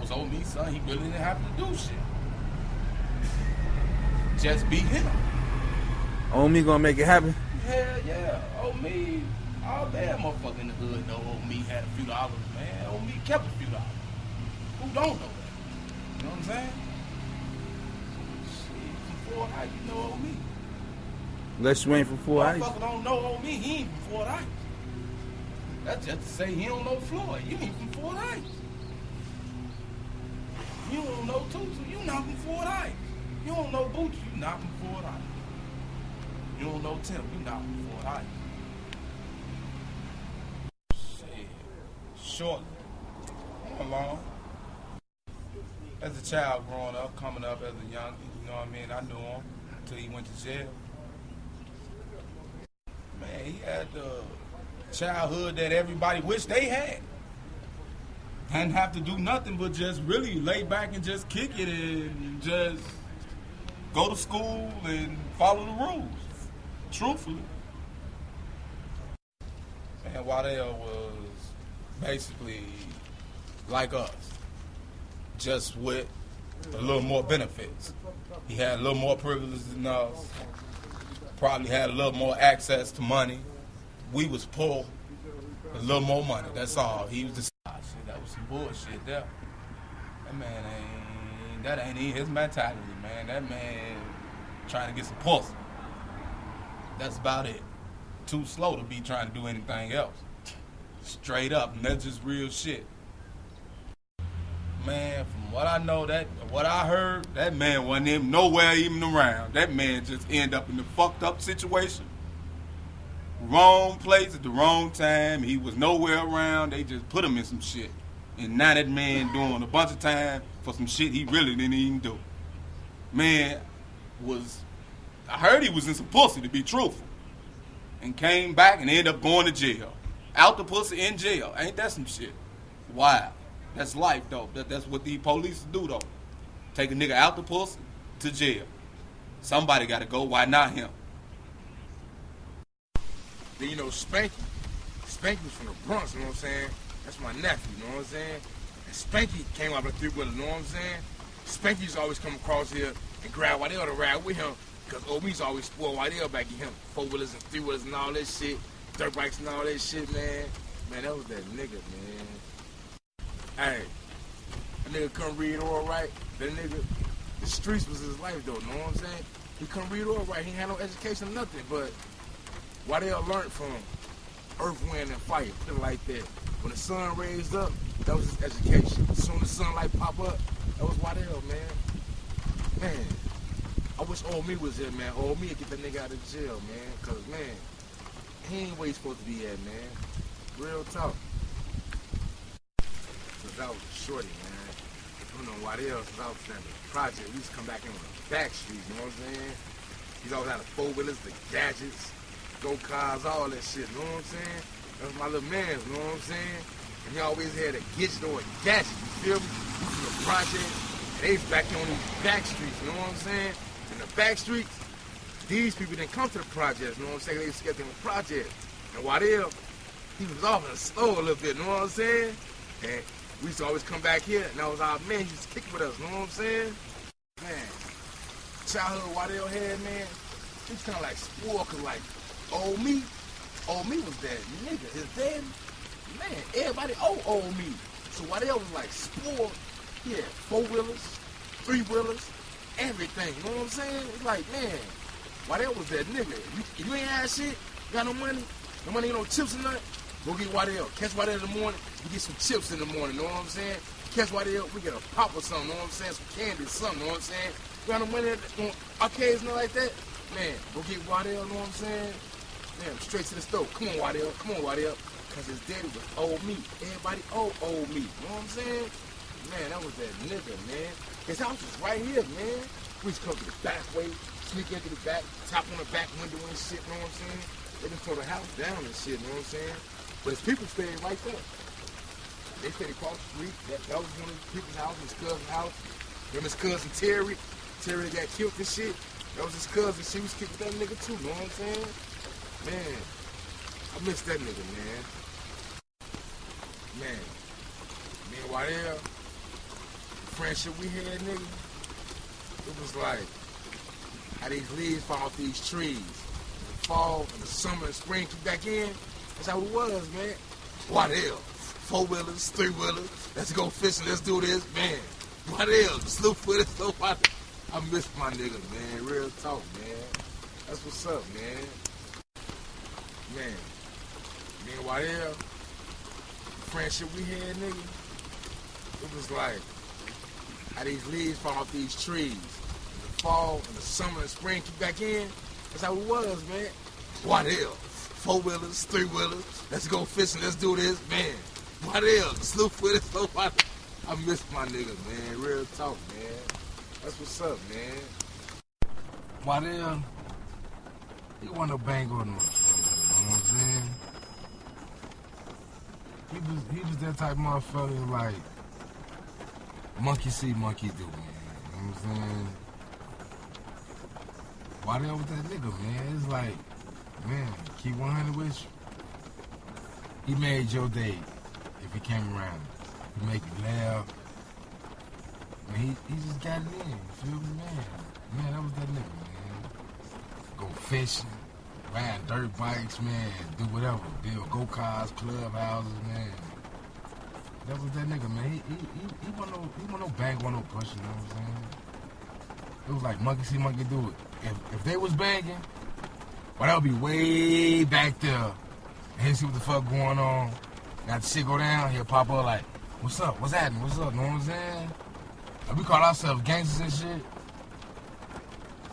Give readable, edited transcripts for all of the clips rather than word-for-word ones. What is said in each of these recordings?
told me, son, he really didn't have to do shit. Just be him. Old me gonna make it happen? Hell yeah. Old me, all bad motherfucker in the hood know old me had a few dollars, man. Old me kept a few dollars. Who don't know that? You know what I'm saying? Shit, from Fort Heights, you know old me. Unless you ain't from Fort Heights. Motherfucker don't know old me, he ain't from Fort Heights. That's just to say he don't know Floyd. You ain't from Fort Heights. You don't know Tutu, you not from Fort Heights. You don't know Boots, you not from Fort Heights. You don't know Tim, you not from Fort Heights. Shit. Shortly. Come along. As a child growing up, coming up as a young, you know what I mean, I knew him until he went to jail. Man, he had the childhood that everybody wished they had. Didn't have to do nothing but just really lay back and just kick it and just go to school and follow the rules. Truthfully. And Waddell was basically like us, just with a little more benefits. He had a little more privileges than us, probably had a little more access to money. We was poor, a little more money, that's all. He was the shit, that was some bullshit there. That ain't even his mentality, man. That man trying to get some pussy. That's about it. Too slow to be trying to do anything else. Straight up, and that's just real shit. Man, from what I know, what I heard, that man wasn't even nowhere even around. That man just ended up in a fucked up situation. Wrong place at the wrong time. He was nowhere around. They just put him in some shit. And now that man doing a bunch of time for some shit he really didn't even do. Man I heard he was in some pussy, to be truthful. And came back and ended up going to jail. Out the pussy, in jail. Ain't that some shit? Wow. That's life, though. That's what the police do, though. Take a nigga out the pussy to jail. Somebody got to go. Why not him? Then, you know, Spanky was from the Bronx, you know what I'm saying? That's my nephew, you know what I'm saying? And Spanky came out with a 3-wheeler, you know what I'm saying? Spanky used to always come across here and grab Waddell to ride with him, because old me's always spoiled Waddell back in him. 4-wheelers and 3-wheelers and all that shit, dirt bikes and all that shit, man. Man, that was that nigga, man. Hey, that nigga couldn't read all right. That nigga, the streets was his life, though, you know what I'm saying? He couldn't read all right. He ain't had no education or nothing, but Waddell learned from earth, wind, and fire, put it like that. When the sun raised up, that was his education. As soon as the sunlight pop up, that was Waddell, man. Man, I wish old me was here, man. Old me would get that nigga out of jail, man. Cause, man, he ain't where he's supposed to be at, man. Real talk. Since I was a shorty, man. I don't know Waddell, since I was in the project, we used to come back in on the back street, you know what I'm saying? He's always had the 4-wheelers, the gadgets, go-cars, all that shit, you know what I'm saying? That was my little man, you know what I'm saying? And he always had a gadget or a gadget, you feel me? He was in the project, and they was back on these back streets, you know what I'm saying? In the back streets, these people didn't come to the projects, you know what I'm saying? They used to get them in the project. And Waddell, he was off in the store a little bit, you know what I'm saying? And we used to always come back here, and that was our man, he used to kick with us, you know what I'm saying? Man, childhood Waddell had, man, he was kind of like spoiled, cause like, old me was that nigga. His dad, man, everybody old me. So Waddell was like spoiled. He had 4-wheelers, 3-wheelers, everything. You know what I'm saying? It's like, man, Waddell was that nigga. If you ain't had shit, got no money, ain't no chips or nothing, go get Waddell. Catch Waddell in the morning, we get some chips in the morning, you know what I'm saying? Catch Waddell, we get a pop or something, you know what I'm saying? Some candy or something, you know what I'm saying? Got no money on arcades and like that, man, go get Waddell, you know what I'm saying? Man, straight to the store. Come on, Waddell. Because his daddy was old me. Everybody old me. You know what I'm saying? Man, that was that nigga, man. His house was right here, man. We used to come to the back way, sneak into the back, tap on the back window and shit, you know what I'm saying? They done tore the house down and shit, you know what I'm saying? But his people stayed right there. They stayed across the street. That was one of the people's house, his cousin's house. Then his cousin Terry. Terry got killed and shit. That was his cousin. She was kicking that nigga too, you know what I'm saying? Man, I miss that nigga, man. Man, me and Waddell, friendship we had, nigga, it was like how these leaves fall off these trees. In the fall, in the summer, and spring, kick back in. That's how it was, man. What else? 4-wheelers, 3-wheelers. Let's go fishing. Let's do this, man. What else? Slew footage, so what? I miss my niggas, man. Real talk, man. That's what's up, man. Man, me and Waddell, the friendship we had, nigga, it was like how these leaves fall off these trees. In the fall, in the summer, and spring, kick back in. That's how it was, man. What else? 4-wheelers, 3-wheelers. Let's go fishing. Let's do this, man. What else? Slew footage, so what? I miss my niggas, man. Real talk, man. That's what's up, man. Waddell, he wasn't no bang on no, you know what I'm saying? He was that type of motherfucker like monkey see, monkey do, man. You know what I'm saying? Waddell was that nigga, man. It's like, man, keep 100 with you. He made your day if he came around. He make you laugh. Man, he just got it in. You feel me, man? Man, that was that nigga, man. Go fishing, ride dirt bikes, man, do whatever. Build go-karts, clubhouses, man. That was that nigga, man. He wasn't no bang, wasn't no push, you know what I'm saying? It was like monkey see, monkey do it. If they was banging, well, that would be way back there. And he'll see what the fuck going on. Got the shit go down, he'll pop up like, what's up? What's happening? What's up? Know what I'm saying? And we call ourselves gangsters and shit.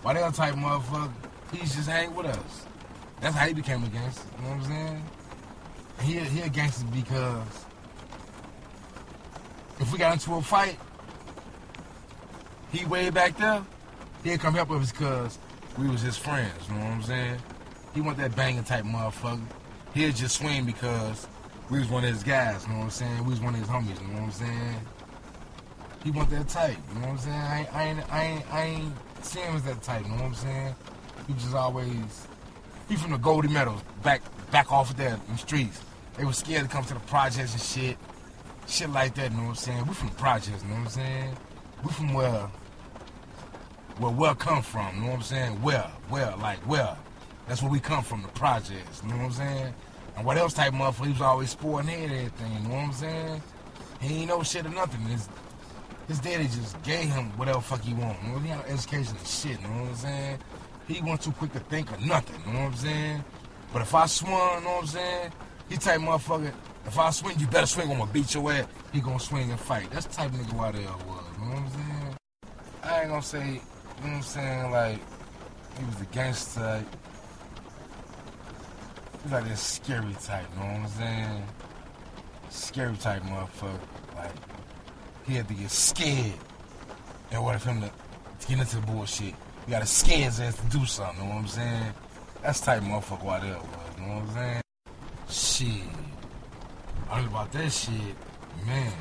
Waddell type motherfucker, he's just hang with us. That's how he became a gangster. You know what I'm saying? He a gangster because if we got into a fight, he way back there, he'd come help us because we was his friends. You know what I'm saying? He wasn't that banging type motherfucker. He'd just swing because we was one of his guys, you know what I'm saying? We was one of his homies, you know what I'm saying? He wasn't that type, you know what I'm saying? I ain't seen him as that type, you know what I'm saying? He was just always, he from the Goldie Meadows, back off of there in the streets. They was scared to come to the projects and shit like that, you know what I'm saying? We from the projects, you know what I'm saying? We from where come from, you know what I'm saying? Where? That's where we come from, the projects, you know what I'm saying? And what else type of motherfucker, he was always sporting head and everything, you know what I'm saying? He ain't know shit or nothing. His daddy just gave him whatever fuck he want. You know, he had no education and shit, you know what I'm saying? He wasn't too quick to think of nothing, you know what I'm saying? But if I swung, you know what I'm saying? He type motherfucker, if I swing, you better swing, I'm gonna beat your ass. He gonna swing and fight. That's the type of nigga Waddell was, you know what I'm saying? I ain't gonna say, you know what I'm saying, like, he was the gangster type. He's like this scary type, you know what I'm saying? Scary type motherfucker. Like, he had to get scared in order for him to get into the bullshit. You gotta scare his ass to do something, you know what I'm saying? That's the type of motherfucker Waddell was, you know what I'm saying? Shit. I heard about that shit, man.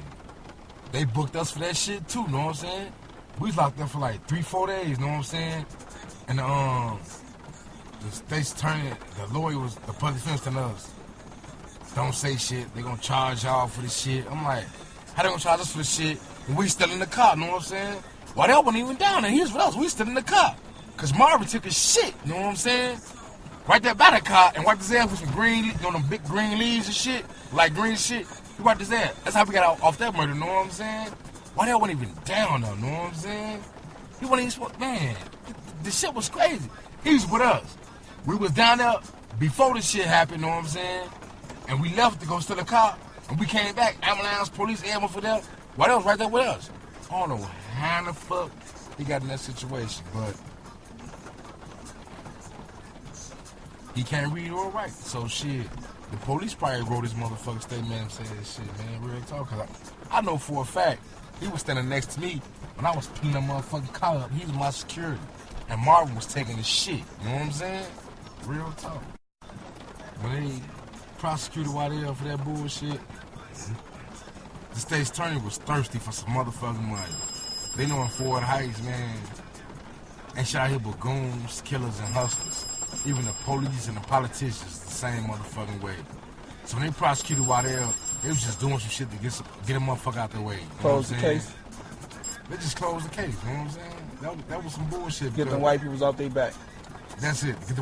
They booked us for that shit too, you know what I'm saying? We was locked up for like 3-4 days, you know what I'm saying? And the state's attorney, the lawyer was the public defense telling us, don't say shit, they gonna charge y'all for this shit. I'm like, how they gonna charge us for this shit when we still in the car, you know what I'm saying? Waddell wasn't even down there, he was with us, we still in the car. Cause Marvin took his shit, you know what I'm saying? Right there by the car and wiped his ass with some green, you know, them big green leaves and shit, like green shit. He wiped his ass. That's how we got off that murder, you know what I'm saying? Waddell wasn't even down though, you know what I'm saying? He wasn't even supposed, man, the shit was crazy. He was with us. We was down there before this shit happened, you know what I'm saying? And we left to go steal a car, and we came back, ambulance, police, everyone for that. Waddell was right there with us. I don't know how the fuck he got in that situation, but he can't read or write. So shit, the police probably wrote his motherfucking statement and said that shit, man, real talk. Cause I know for a fact, he was standing next to me when I was pulling that motherfucking car up. He was my security. And Marvin was taking his shit, you know what I'm saying? Real talk. When they prosecuted Waddell for that bullshit, the state's attorney was thirsty for some motherfucking money. They know in Ford Heights, man, ain't shit out here but goons, killers, and hustlers. Even the police and the politicians the same motherfucking way. So when they prosecuted Waddell, they was just doing some shit to get a motherfucker out their way. You know Close the what I'm case. saying? They just closed the case, you know what I'm saying? That was some bullshit. Get them white peoples off their back. That's it. To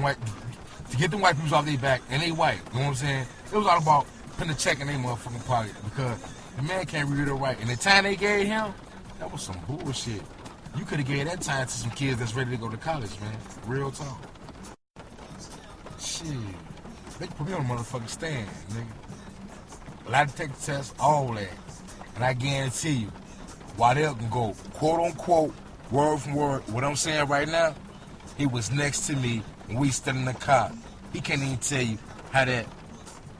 get them white peoples off their back, and they white, you know what I'm saying? It was all about putting a check in their motherfucking pocket because the man can't read or write. And the time they gave him, that was some bullshit. You could have gave that time to some kids that's ready to go to college, man. Real talk. Shit. They put me on the motherfucking stand, nigga. A lot to take the test, all that. And I guarantee you, Waddell can go quote unquote, word from word. What I'm saying right now, he was next to me when we stood in the car. He can't even tell you how that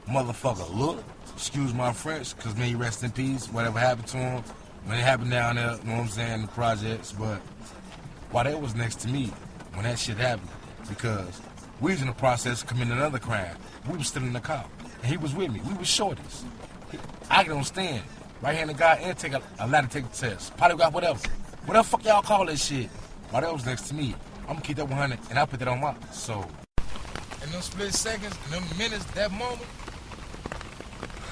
motherfucker looked. Excuse my French, because may he rest in peace, whatever happened to him. When it happened down there, you know what I'm saying, the projects. But Waddell was next to me when that shit happened because we was in the process of committing another crime. We was still in the car. And he was with me. We was shorties. I can understand. Right-handed guy and take a lot to take the test. Probably got whatever. Whatever fuck y'all call that shit. Waddell was next to me. I'm gonna keep that 100 and I put that on my soul. In them split seconds, in them minutes, that moment,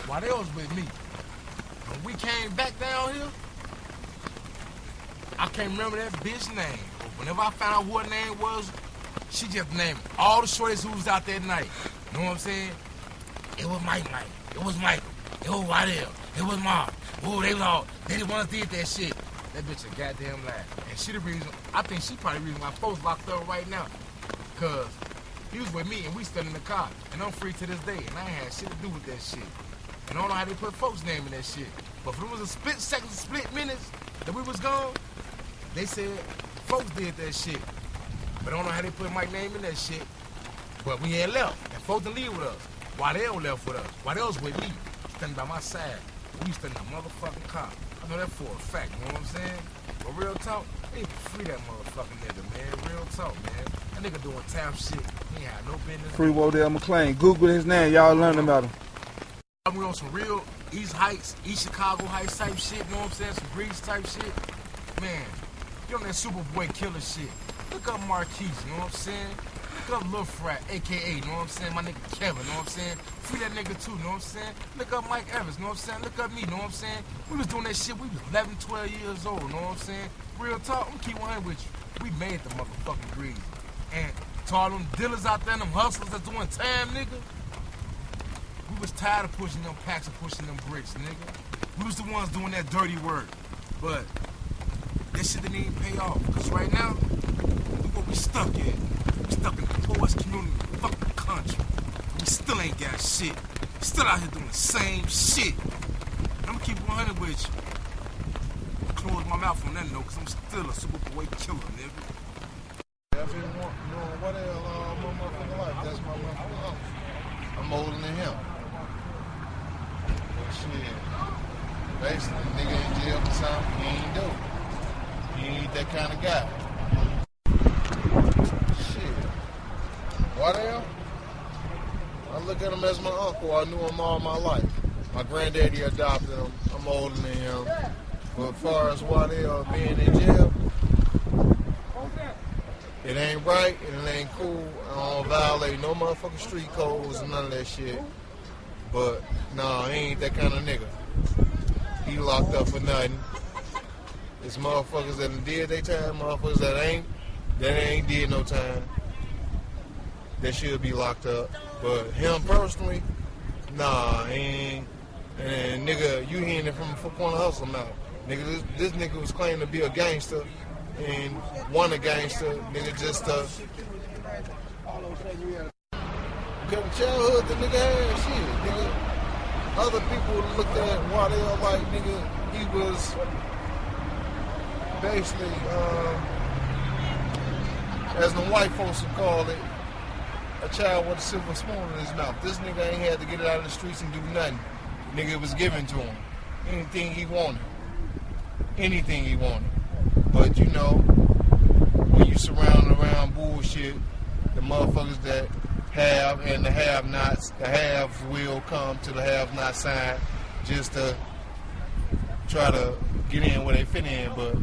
Waddell was with me. When we came back down here, I can't remember that bitch name. But whenever I found out who her name was, she just named all the shorties who was out that night. You know what I'm saying? It was Mike. It was Michael. It was Waddell. It was Mark. Ooh, they didn't want to did that shit. That bitch a goddamn lie. And she the reason, I think she probably the reason why folks locked up right now. Cause he was with me and we stood in the car. And I'm free to this day. And I ain't had shit to do with that shit. And I don't know how they put folks' name in that shit. But if it was a split second, split minutes that we was gone, they said folks did that shit. But I don't know how they put Mike's name in that shit. But we had left. And folks didn't leave with us. Waddell left with us. Waddell's with me. Standing by my side. We stood in the motherfucking car. I know that for a fact, you know what I'm saying? But real talk, they free that motherfucking nigga, man. Real talk, man. That nigga doing time shit. He ain't had no business. Free Waddell McClain. Google his name. Y'all learn about him. We on some real East Heights, East Chicago Heights type shit, you know what I'm saying? Some Grease type shit. Man, you on that Superboy killer shit. Look up Marquise, you know what I'm saying? Look up Lil Frat, a.k.a., you know what I'm saying? My nigga Kevin, you know what I'm saying? Free that nigga too, you know what I'm saying? Look up Mike Evans, you know what I'm saying? Look up me, you know what I'm saying? We was doing that shit, we was 11, 12 years old, you know what I'm saying? Real talk, I'm keep on with you. We made the motherfucking Grease. And to all them dealers out there, them hustlers that's doing time, nigga, we was tired of pushing them packs and pushing them bricks, nigga. We was the ones doing that dirty work. But that shit didn't even pay off. Because right now, look what we stuck in. We stuck in the poorest community in the fucking country. We still ain't got shit. Still out here doing the same shit. I'm gonna keep 100 with you. Close my mouth on that note, because I'm still a Superboy killer, nigga. If you want knowing what the hell my motherfucking life, that's my motherfucking life. I'm older than him. But shit, basically, nigga in jail for something he ain't do. He ain't that kind of guy. Shit. What the hell? I look at him as my uncle. I knew him all my life. My granddaddy adopted him. I'm older than him. But as far as Waddell being in jail, it ain't right and it ain't cool. I don't violate no motherfucking street codes and none of that shit. But nah, he ain't that kind of nigga. He locked up for nothing. It's motherfuckers that did their time, motherfuckers that ain't did no time. That should be locked up. But him personally, nah, he ain't. And nigga, you hearing it from the corner hustle now. Nigga, this nigga was claiming to be a gangster. And one a gangster, nigga just Because the childhood the nigga had, shit, nigga. Other people looked at Waddell like, nigga, he was basically, as the white folks would call it, a child with a silver spoon in his mouth. This nigga ain't had to get it out of the streets and do nothing. Nigga, it was given to him. Anything he wanted. Anything he wanted. But you know, when you surrounded around bullshit, the motherfuckers that have and the have-nots, the haves will come to the have-not side just to try to get in where they fit in. But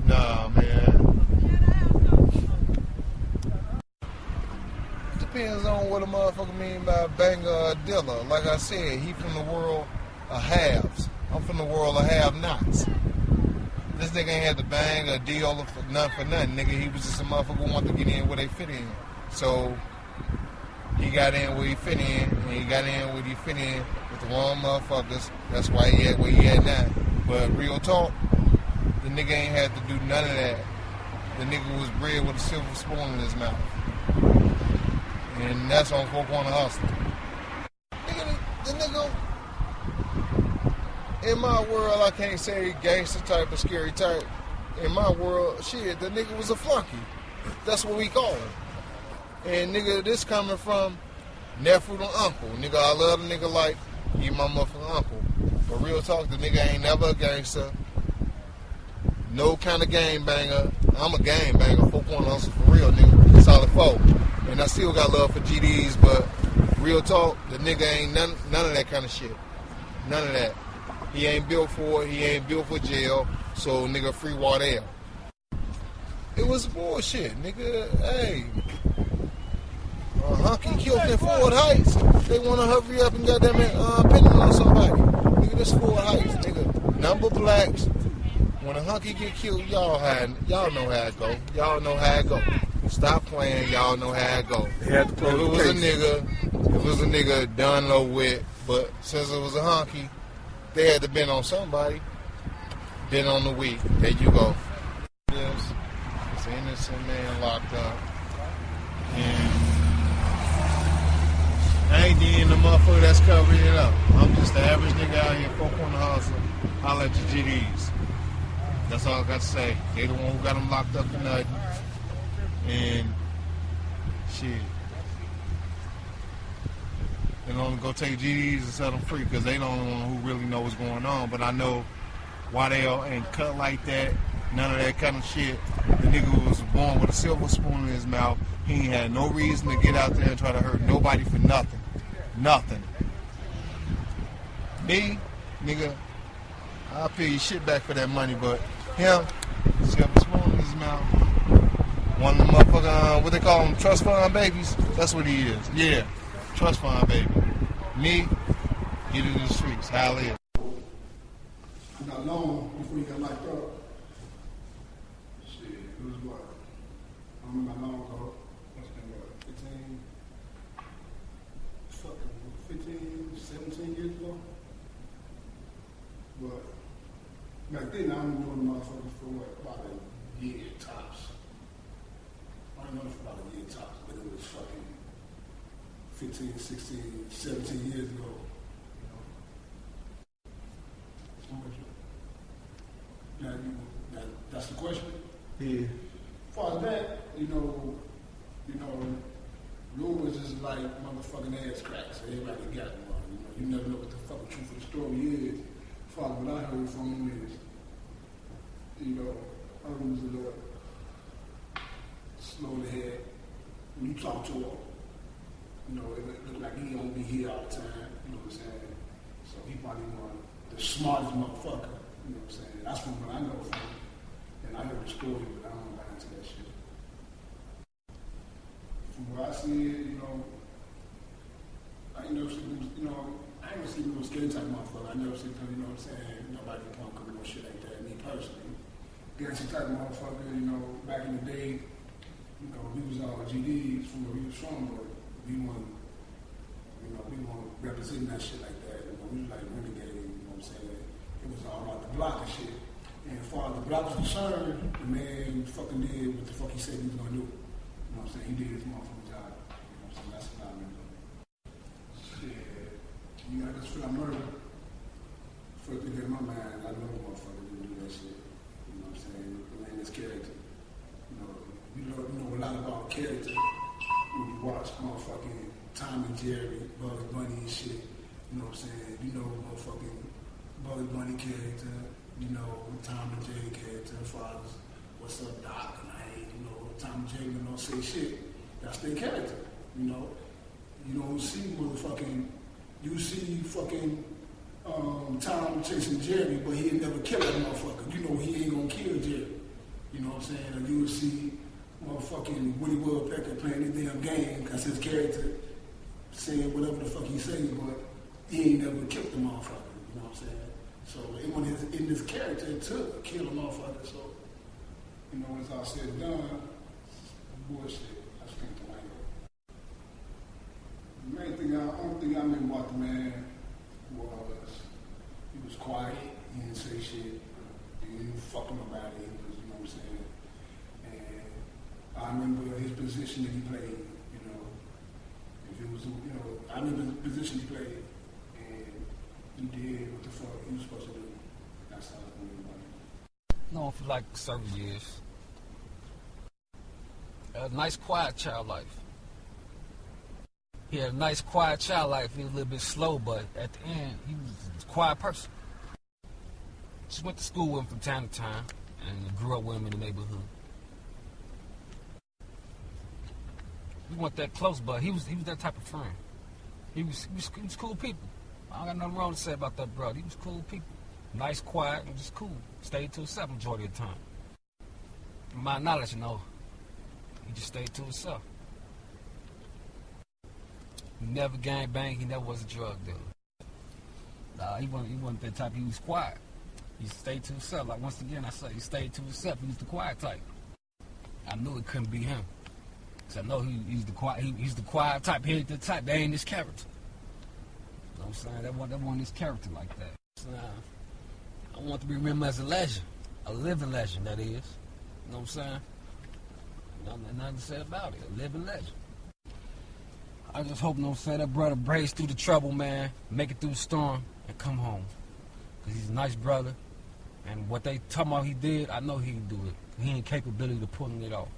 nah, man. It depends on what a motherfucker mean by banger or dealer. Like I said, he from the world of haves. I'm from the world of have-nots. this nigga ain't had to bang a deal or nothing for nothing, nigga. He was just a motherfucker who wanted to get in where they fit in. So he got in where he fit in, and he got in where he fit in with the wrong motherfuckers. That's why he at where he at now. But real talk, the nigga ain't had to do none of that. The nigga was bred with a silver spoon in his mouth. And that's on Four Corner Hustle. The nigga, in my world, I can't say gangster type or scary type. In my world, shit, the nigga was a flunky. That's what we call him. And nigga, this coming from nephew to uncle. Nigga, I love the nigga like he my motherfucking uncle. But real talk, the nigga ain't never a gangster. No kind of game banger. I'm a game banger. Four Corner Hustle for real, nigga. Solid foe. And I still got love for GDs, but real talk, the nigga ain't none of that kind of shit. None of that. He ain't built for it. He ain't built for jail. So, nigga, free Wardell. It was bullshit, nigga. Hey. Hunky killed in Ford Heights. They want to hurry up and goddamn it, pin on somebody. Nigga, this Ford Heights, nigga. Number blacks. When a hunky get killed, y'all know how it go. Y'all know how it go. Stop playing, y'all know how it go. If it was a nigga done low with, but since it was a honky, they had to been on somebody. Been on the week. There you go. This innocent man locked up. And I ain't being the motherfucker that's covering it up. I'm just the average nigga out here, Four Corner Hustle. Holla at your GDs. That's all I got to say. They the one who got them locked up for nothing. And shit. They don't go take GDs and set them free because they don't know who really know what's going on. But I know Waddell ain't cut like that. None of that kind of shit. The nigga was born with a silver spoon in his mouth. He ain't had no reason to get out there and try to hurt nobody for nothing. Nothing. Me, nigga, I'll pay you shit back for that money, but him, silver spoon in his mouth. One of the motherfucking, what they call them, trust fund babies? That's what he is. Yeah, trust fund baby. Me, get in the streets. How I live. Not long before you got locked up. Shit, it was what? I don't remember how long ago. What's been what, 17 years ago? But back then, I was doing motherfuckers for what, about a year tops. I don't know for about a year tops, but it was fucking 15, 16, 17 years ago. That's the question. Yeah. As far as that, rumors is like motherfucking ass cracks. So everybody got one. You never know what the fucking truth of the story is. As far as what I heard from him is, I was a little slow in the head. When you talk to him, it looked like he don't be here all the time. You know what I'm saying? So he probably one the smartest motherfucker. You know what I'm saying? That's from what I know from him. And I heard the story, but I don't buy into that shit. From what I see it, I ain't never seen no scary type motherfucker. I never seen him, you know what I'm saying? Nobody punk or no shit like that, me personally. Gangster type motherfucker, back in the day, we was all GDs from where we was from, but we weren't representing that shit like that. We was like renegade, you know what I'm saying? It was all about the block and shit. And as far as the block was concerned, the man fucking did what the fuck he said he was gonna do. You know what I'm saying? He did his motherfucking job. You know what I'm saying? That's what I remember. Shit. That's for that murder. First thing in my mind, I know a motherfucker didn't do that shit. You know what I'm saying? The man is character. You know a lot about character when you watch motherfucking Tom and Jerry, Bugs Bunny and shit. You know what I'm saying? You know motherfucking Bugs Bunny character. Tom and Jerry character, fathers, what's up, Doc, and Tom and Jerry don't say shit. That's their character, You don't see motherfucking, you see fucking Tom chasing Jerry, but he'll never kill that motherfucker. He ain't gonna kill Jerry. You know what I'm saying? Or you would see motherfucking Woody Woodpecker playing his damn game because his character saying whatever the fuck he saying, but he ain't never killed the motherfucker. You know what I'm saying? So when it's in this character, it took to kill a motherfucker. So, you know, when it's all said and done, bullshit. I just think the way. The main thing, only thing I remember about the man was he was quiet. He didn't say shit. He didn't fuck nobody. He was, you know what I'm saying? And I remember his position that he played. You know, if it was, you know, I remember the position he played, and he did what the fuck he was supposed to do. That's how I remember about it. Known for like several years. A nice, quiet child life. He had a nice, quiet child life. He was a little bit slow, but at the end, he was a quiet person. Just went to school with him from time to time, and grew up with him in the neighborhood. We weren't that close, but he was that type of friend. He was cool people. I don't got nothing wrong to say about that brother. He was cool people. Nice, quiet, and just cool. Stayed to himself majority of the time. From my knowledge, you know, he just stayed to himself. He never gang banged. He never was a drug dealer. Nah, he wasn't that type. He was quiet. He stayed to himself. Like, once again, I said he stayed to himself. He was the quiet type. I knew it couldn't be him. Cause I know he's the quiet. He's the quiet type. He's the type. That ain't his character. You know what I'm saying? That wasn't his character like that. So, I want to be remembered as a legend, a living legend. That is. You know what I'm saying? Nothing to say about it. A living legend. I just hope, you know what I'm saying, that brother braves through the trouble, man, make it through the storm, and come home. Because he's a nice brother, and what they talking about he did, I know he can do it. He ain't capability of pulling it off.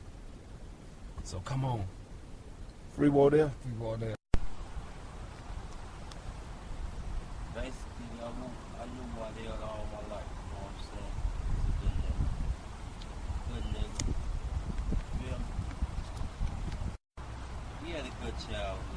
So come on. Free Wardell. Free Wardell. Basically, I knew Wardell all my life, you know what I'm saying? He's a good nigga. Good nigga. He had a good childhood.